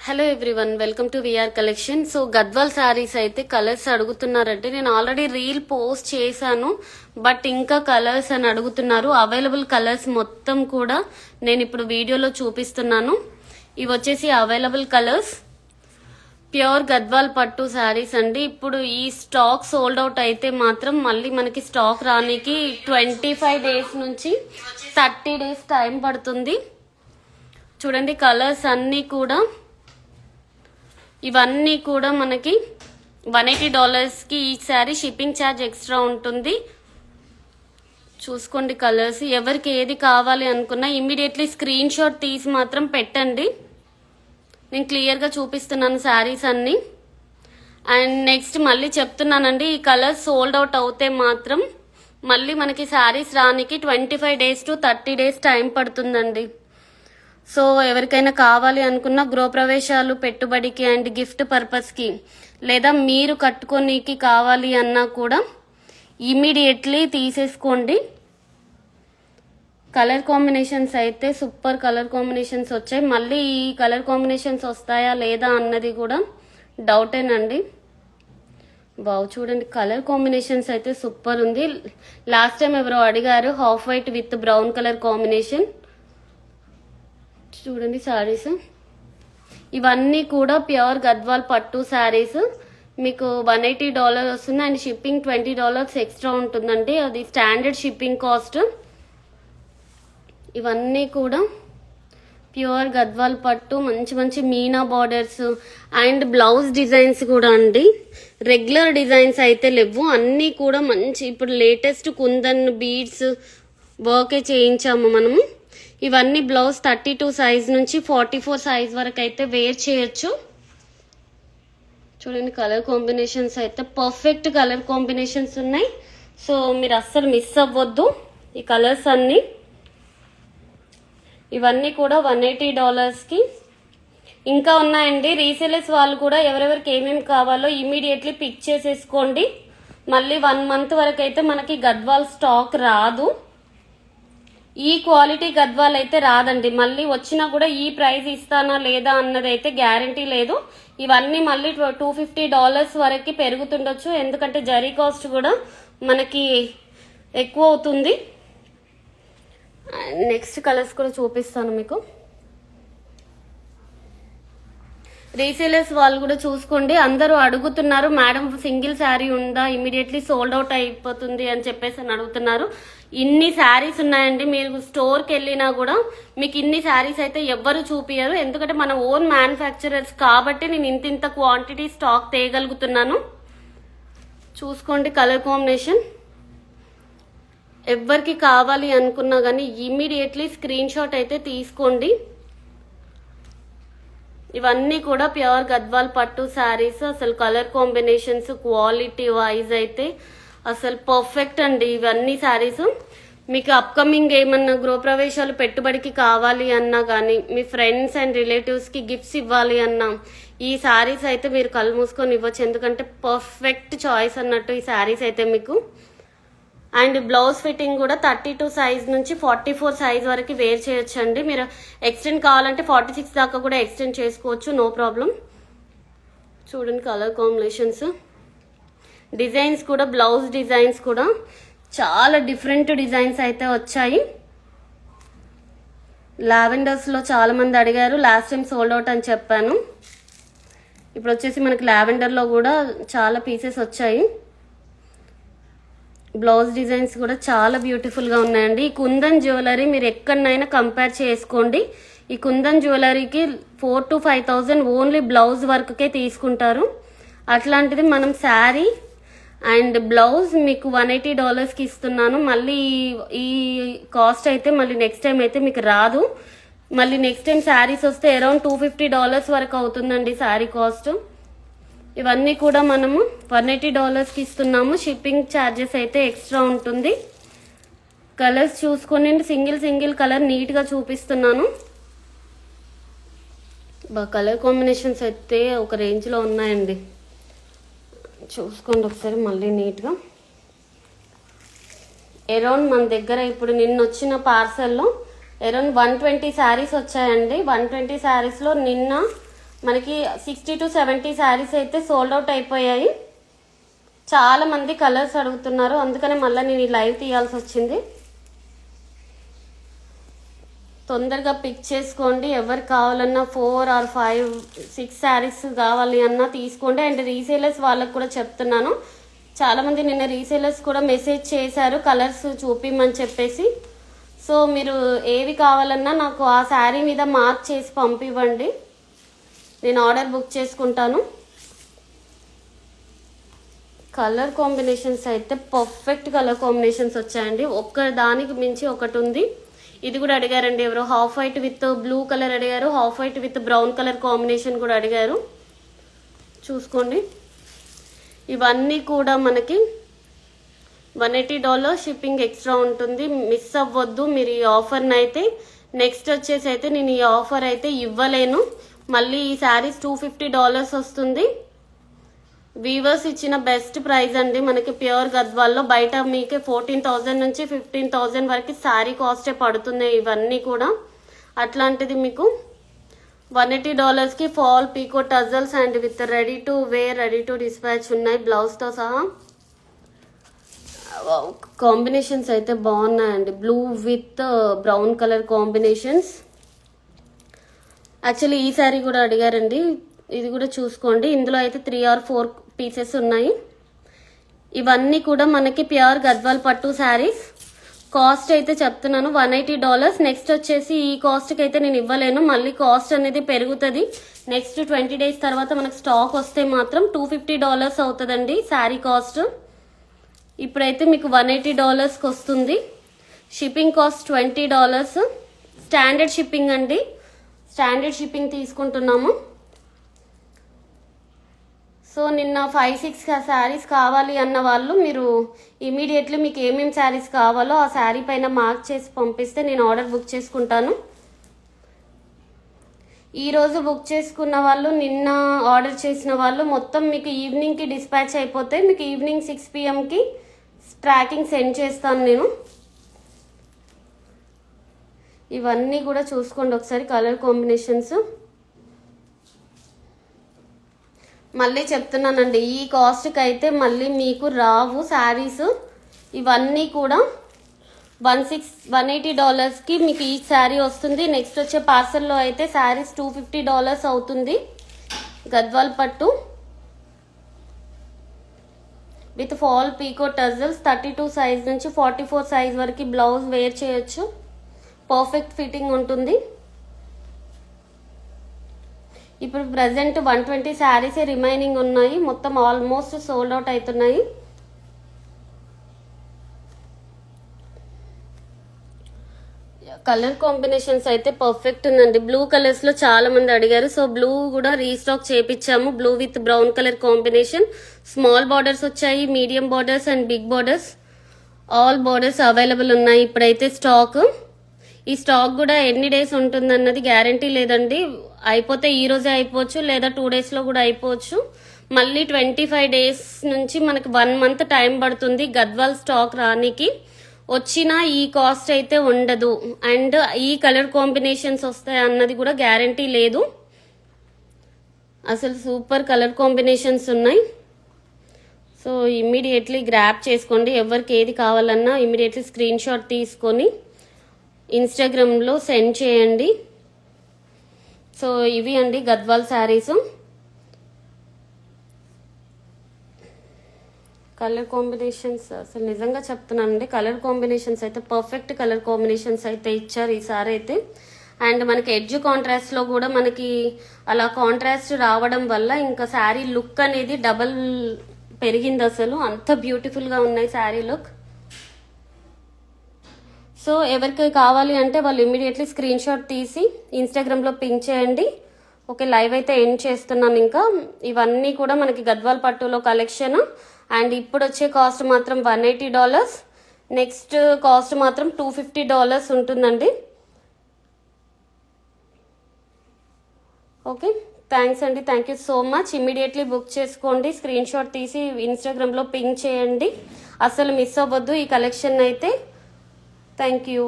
Hello everyone, welcome to VR collection. So Gadwal sarees అయితే colours అడుగుతున్నారంటే నేను ఆల్రెడీ రీల్ పోస్ట్ చేశాను, బట్ ఇంకా కలర్స్ అని అడుగుతున్నారు. అవైలబుల్ కలర్స్ మొత్తం కూడా నేను ఇప్పుడు వీడియోలో చూపిస్తున్నాను. ఇవి వచ్చేసి అవైలబుల్ కలర్స్, ప్యూర్ గద్వాల్ పట్టు శారీస్ అండి. ఇప్పుడు ఈ స్టాక్ సోల్డ్ అవుట్ అయితే మాత్రం మళ్ళీ మనకి స్టాక్ రానికి 25 days నుంచి 30 days టైం పడుతుంది. చూడండి కలర్స్ అన్నీ కూడా, ఇవన్నీ కూడా మనకి $180కి ఈ శారీ. షిప్పింగ్ ఛార్జ్ ఎక్స్ట్రా ఉంటుంది. చూసుకోండి కలర్స్. ఎవరికి ఏది కావాలి అనుకున్నా ఇమ్మీడియట్లీ స్క్రీన్ షాట్ తీసి మాత్రం పెట్టండి. నేను క్లియర్గా చూపిస్తున్నాను శారీస్ అన్నీ. అండ్ నెక్స్ట్ మళ్ళీ చెప్తున్నానండి, ఈ కలర్స్ సోల్డ్ అవుట్ అవుతే మాత్రం మళ్ళీ మనకి శారీస్ రానికి 25 days to 30 days టైం పడుతుందండి. సో ఎవరికైనా కావాలి అనుకున్న గృహప్రవేశాలు, పెట్టుబడికి అండ్ గిఫ్ట్ పర్పస్కి, లేదా మీరు కట్టుకోనికి కావాలి అన్నా కూడా ఇమీడియట్లీ తీసేసుకోండి. కలర్ కాంబినేషన్స్ అయితే సూపర్ కలర్ కాంబినేషన్స్ వచ్చాయి. మళ్ళీ ఈ కలర్ కాంబినేషన్స్ వస్తాయా లేదా అన్నది కూడా డౌటేనండి. బావు చూడండి కలర్ కాంబినేషన్స్ అయితే సూపర్ ఉంది. లాస్ట్ టైం ఎవరో అడిగారు half white with brown colour combination. చూడండి శారీస్ ఇవన్నీ కూడా ప్యూర్ గద్వాల్ పట్టు శారీస్. మీకు $180 వస్తుంది అండ్ షిప్పింగ్ $20 ఎక్స్ట్రా ఉంటుందండి. అది స్టాండర్డ్ షిప్పింగ్ కాస్ట్. ఇవన్నీ కూడా ప్యూర్ గద్వాల్ పట్టు, మంచి మంచి Meena borders and blouse designs కూడా అండి. రెగ్యులర్ డిజైన్స్ అయితే లేవు, అన్నీ కూడా మంచి ఇప్పుడు లేటెస్ట్ కుందన్ బీడ్స్ వర్కే చేయించాము మనము. ఇవన్నీ బ్లౌజ్ 32 సైజ్ నుంచి 44 సైజ్ వరకు అయితే వేర్ చేయొచ్చు. చూడండి కలర్ కాంబినేషన్స్ అయితే పర్ఫెక్ట్ కలర్ కాంబినేషన్స్ ఉన్నాయి. సో మీరు అస్సలు మిస్ అవ్వద్దు ఈ కలర్స్ అన్నీ. ఇవన్నీ కూడా $180కి ఇంకా ఉన్నాయండి. రీసేలర్స్ వాళ్ళు కూడా ఎవరెవరికి ఏమేమి కావాలో ఇమీడియట్లీ పిక్ చేసేసుకోండి. మళ్ళీ 1 month వరకు అయితే మనకి గద్వాల్ స్టాక్ రాదు. ఈ క్వాలిటీ గద్వాల్ అయితే రాదండి. మళ్ళీ వచ్చినా కూడా ఈ ప్రైస్ ఇస్తానా లేదా అన్నది అయితే గ్యారంటీ లేదు. ఇవన్నీ మళ్ళీ $250 వరకు పెరుగుతుండొచ్చు, ఎందుకంటే జరీ కాస్ట్ కూడా మనకి ఎక్కువ అవుతుంది. నెక్స్ట్ కలర్స్ కూడా చూపిస్తాను మీకు. రీసేలర్స్ వాళ్ళు కూడా చూసుకోండి. అందరూ అడుగుతున్నారు మేడం సింగిల్ శారీ ఉందా, ఇమీడియట్లీ సోల్డ్ అవుట్ అయిపోతుంది అని చెప్పేసి అని అడుగుతున్నారు. ఇన్ని శారీస్ ఉన్నాయండి. మీరు స్టోర్కి వెళ్ళినా కూడా మీకు ఇన్ని శారీస్ అయితే ఎవ్వరు చూపించరు, ఎందుకంటే మన ఓన్ మ్యానుఫ్యాక్చరర్స్ కాబట్టి నేను ఇంత క్వాంటిటీ స్టాక్ తేయగలుగుతున్నాను. చూసుకోండి కలర్ కాంబినేషన్. ఎవరికి కావాలి అనుకున్నా కానీ ఇమీడియట్లీ స్క్రీన్ షాట్ అయితే తీసుకోండి. ఇవన్నీ కూడా ప్యూర్ గద్వాల్ పట్టు శారీస్. అసలు కలర్ కాంబినేషన్స్ క్వాలిటీ వైజ్ అయితే అసలు పర్ఫెక్ట్ అండి. ఇవన్నీ శారీస్ మీకు అప్కమింగ్ ఏమన్నా గృహప్రవేశాలు, పెట్టుబడికి కావాలి అన్నా కానీ, మీ ఫ్రెండ్స్ అండ్ రిలేటివ్స్కి గిఫ్ట్స్ ఇవ్వాలి అన్నా ఈ శారీస్ అయితే మీరు కళ్ళు మూసుకొని ఇవ్వచ్చు, ఎందుకంటే పర్ఫెక్ట్ చాయిస్ అన్నట్టు ఈ శారీస్ అయితే మీకు. అండ్ బ్లౌజ్ ఫిట్టింగ్ కూడా 32 సైజ్ నుంచి 44 సైజ్ వరకు వేర్ చేయొచ్చు అండి. మీరు ఎక్స్టెండ్ కావాలంటే 46 దాకా కూడా ఎక్స్టెండ్ చేసుకోవచ్చు, నో ప్రాబ్లం. చూడండి కలర్ కాంబినేషన్స్, డిజైన్స్ కూడా, బ్లౌజ్ డిజైన్స్ కూడా చాలా డిఫరెంట్ డిజైన్స్ అయితే వచ్చాయి. లావెండర్స్లో చాలా మంది అడిగారు, లాస్ట్ టైం సోల్డ్ అవుట్ అని చెప్పాను. ఇప్పుడు వచ్చేసి మనకి లావెండర్లో కూడా చాలా పీసెస్ వచ్చాయి. బ్లౌజ్ డిజైన్స్ కూడా చాలా బ్యూటిఫుల్గా ఉన్నాయండి. ఈ కుందన్ జ్యువెలరీ మీరు ఎక్కడైనా కంపేర్ చేసుకోండి. ఈ కుందన్ జ్యువెలరీకి 4,000 to 5,000 ఓన్లీ బ్లౌజ్ వర్క్కే తీసుకుంటారు. అట్లాంటిది మనం శారీ అండ్ బ్లౌజ్ మీకు $180కి ఇస్తున్నాను. మళ్ళీ ఈ కాస్ట్ అయితే మళ్ళీ నెక్స్ట్ టైం అయితే మీకు రాదు. మళ్ళీ నెక్స్ట్ టైం శారీస్ వస్తే అరౌండ్ $250 వరకు అవుతుందండి శారీ కాస్ట్. ఇవన్నీ కూడా మనము $180కి ఇస్తున్నాము. షిప్పింగ్ ఛార్జెస్ అయితే ఎక్స్ట్రా ఉంటుంది. కలర్స్ చూసుకొని సింగిల్ కలర్ నీట్గా చూపిస్తున్నాను. కలర్ కాంబినేషన్స్ అయితే ఒక రేంజ్లో ఉన్నాయండి. చూసుకోండి ఒకసారి మళ్ళీ నీట్గా. అరౌండ్ మన దగ్గర ఇప్పుడు నిన్న వచ్చిన పార్సల్లో అరౌండ్ 120 శారీస్ వచ్చాయండి. 120 శారీస్లో నిన్న మనకి 60 to 70 శారీస్ అయితే సోల్డ్ అవుట్ అయిపోయాయి. చాలా మంది కలర్స్ అడుగుతున్నారు, అందుకనే మళ్ళీ నేను ఈ లైవ్ తీయాల్సి వచ్చింది. తొందరగా పిక్ చేసుకోండి. ఎవరు కావాలన్నా 4 or 5, 6 శారీస్ కావాలి అన్నా తీసుకోండి. అండ్ రీసేలర్స్ వాళ్ళకు కూడా చెప్తున్నాను, చాలామంది నిన్న రీసేలర్స్ కూడా మెసేజ్ చేశారు కలర్స్ చూపిమని చెప్పేసి. సో మీరు ఏవి కావాలన్నా నాకు ఆ శారీ మీద మార్క్ చేసి పంపివ్వండి, నేను ఆర్డర్ బుక్ చేసుకుంటాను. కలర్ కాంబినేషన్స్ అయితే పర్ఫెక్ట్ కలర్ కాంబినేషన్స్ వచ్చాయండి. ఒక్క దానికి మించి ఒకటి ఉంది. ఇది కూడా అడిగారండి ఎవరో, half white with blue colour అడిగారు, half white with brown colour combination కూడా అడిగారు. చూసుకోండి, ఇవన్నీ కూడా మనకి $180 షిప్పింగ్ ఎక్స్ట్రా ఉంటుంది. మిస్ అవ్వద్దు మీరు ఈ ఆఫర్ని అయితే. నెక్స్ట్ వచ్చేసి అయితే నేను ఈ ఆఫర్ అయితే ఇవ్వలేను, మళ్ళీ ఈ శారీస్ $250 వస్తుంది. వీవర్స్ ఇచ్చిన బెస్ట్ ప్రైస్ అండి మనకి ప్యూర్ గద్వాల్లో. బయట మీకు 14,000 నుంచి 15,000 వరకు శారీ కాస్టే పడుతుంది ఇవన్నీ కూడా. అట్లాంటిది మీకు $180కి fall pico tassels and with ready to wear, ready to dispatch ఉన్నాయి బ్లౌజ్తో సహా. కాంబినేషన్స్ అయితే బాగున్నాయండి, blue with brown colour combinations. Actually ఈ శారీ కూడా అడిగారండి, ఇది కూడా చూసుకోండి. ఇందులో అయితే 3 or 4 పీసెస్ ఉన్నాయి. ఇవన్నీ కూడా మనకి ప్యూర్ గద్వాల్ పట్టు శారీస్. కాస్ట్ అయితే చెప్తున్నాను $180. నెక్స్ట్ వచ్చేసి ఈ కాస్ట్కి అయితే నేను ఇవ్వలేను, మళ్ళీ కాస్ట్ అనేది పెరుగుతుంది. నెక్స్ట్ 20 days తర్వాత మనకు స్టాక్ వస్తే మాత్రం $250 అవుతుందండి శారీ కాస్ట్. ఇప్పుడైతే మీకు $180కి వస్తుంది. Shipping cost $20. స్టాండర్డ్ షిప్పింగ్ అండి, స్టాండర్డ్ షిప్పింగ్ తీసుకుంటున్నాము. సో నిన్న 5-6 శారీస్ కావాలి అన్న వాళ్ళు మీరు ఇమీడియట్లీ మీకు ఏమేమి శారీస్ కావాలో ఆ శారీ పైన మార్క్ చేసి పంపిస్తే నేను ఆర్డర్ బుక్ చేసుకుంటాను. ఈరోజు బుక్ చేసుకున్న వాళ్ళు, నిన్న ఆర్డర్ చేసిన వాళ్ళు మొత్తం మీకు ఈవినింగ్కి డిస్పాచ్ అయిపోతాయి. మీకు ఈవినింగ్ 6 PM ట్రాకింగ్ సెండ్ చేస్తాను నేను. ఇవన్నీ కూడా చూసుకోండి ఒకసారి కలర్ కాంబినేషన్స్. మళ్ళీ చెప్తున్నానండి, ఈ కాస్ట్కి అయితే మళ్ళీ మీకు రావు శారీస్. ఇవన్నీ కూడా $180కి మీకు ఈ శారీ వస్తుంది. నెక్స్ట్ వచ్చే పార్సల్లో అయితే శారీస్ $250 అవుతుంది. గద్వాల్ పట్టు with fall pico tassels. 32 size నుంచి 44 సైజ్ వరకు బ్లౌజ్ వేర్ చేయొచ్చు, పర్ఫెక్ట్ ఫిట్టింగ్ ఉంటుంది. ఇప్పుడు ప్రజెంట్ 120 శారీసే రిమైనింగ్ ఉన్నాయి, మొత్తం ఆల్మోస్ట్ సోల్డ్ అవుట్ అవుతున్నాయి. కలర్ కాంబినేషన్స్ అయితే పర్ఫెక్ట్ ఉందండి. బ్లూ కలర్స్లో చాలా మంది అడిగారు, సో బ్లూ కూడా రీస్టాక్ చేపించాము. Blue with brown colour combination. Small borders వచ్చాయి, medium borders and big borders, all borders available ఉన్నాయి ఇప్పుడైతే స్టాక్. ఈ స్టాక్ కూడా ఎన్ని డేస్ ఉంటుందన్నది గ్యారంటీ లేదండి, అయిపోతే ఈ రోజే అయిపోవచ్చు లేదా 2 daysలో కూడా అయిపోవచ్చు. మళ్ళీ 25 days నుంచి మనకి 1 month టైం పడుతుంది గద్వాల్ స్టాక్ రానికి. వచ్చినా ఈ కాస్ట్ అయితే ఉండదు, అండ్ ఈ కలర్ కాంబినేషన్స్ వస్తాయి అన్నది కూడా గ్యారంటీ లేదు. అసలు సూపర్ కలర్ కాంబినేషన్స్ ఉన్నాయి. సో ఇమ్మీడియట్లీ గ్రాప్ చేసుకోండి. ఎవరికి ఏది కావాలన్నా ఇమ్మీడియట్లీ స్క్రీన్ షాట్ తీసుకొని ఇన్స్టాగ్రామ్లో సెండ్ చేయండి. సో ఇవి అండి గద్వాల్ శారీస్. కలర్ కాంబినేషన్స్ అసలు నిజంగా చెప్తున్నానండి, కలర్ కాంబినేషన్స్ అయితే పర్ఫెక్ట్ కలర్ కాంబినేషన్స్ అయితే ఇచ్చారు ఈసారి అయితే. అండ్ మనకి ఎడ్జ్ కాంట్రాస్ట్లో కూడా మనకి అలా కాంట్రాస్ట్ రావడం వల్ల ఇంకా శారీ లుక్ అనేది డబల్ పెరిగింది. అసలు అంత బ్యూటిఫుల్గా ఉన్నాయి శారీ లుక్. సో ఎవరికి కావాలి అంటే వాళ్ళు ఇమ్మీడియట్లీ స్క్రీన్ షాట్ తీసి ఇన్స్టాగ్రామ్లో పింక్ చేయండి. ఓకే, లైవ్ అయితే ఎండ్ చేస్తున్నాను. ఇంకా ఇవన్నీ కూడా మనకి గద్వాల్ పట్టులో కలెక్షన్. అండ్ ఇప్పుడు వచ్చే కాస్ట్ మాత్రం $180. నెక్స్ట్ కాస్ట్ మాత్రం $250 ఉంటుందండి. ఓకే, థ్యాంక్స్ అండి, thank you so much. Immediately book చేసుకోండి, స్క్రీన్ షాట్ తీసి ఇన్స్టాగ్రామ్లో పింక్ చేయండి. అసలు మిస్ అవ్వద్దు ఈ కలెక్షన్ అయితే. Thank you.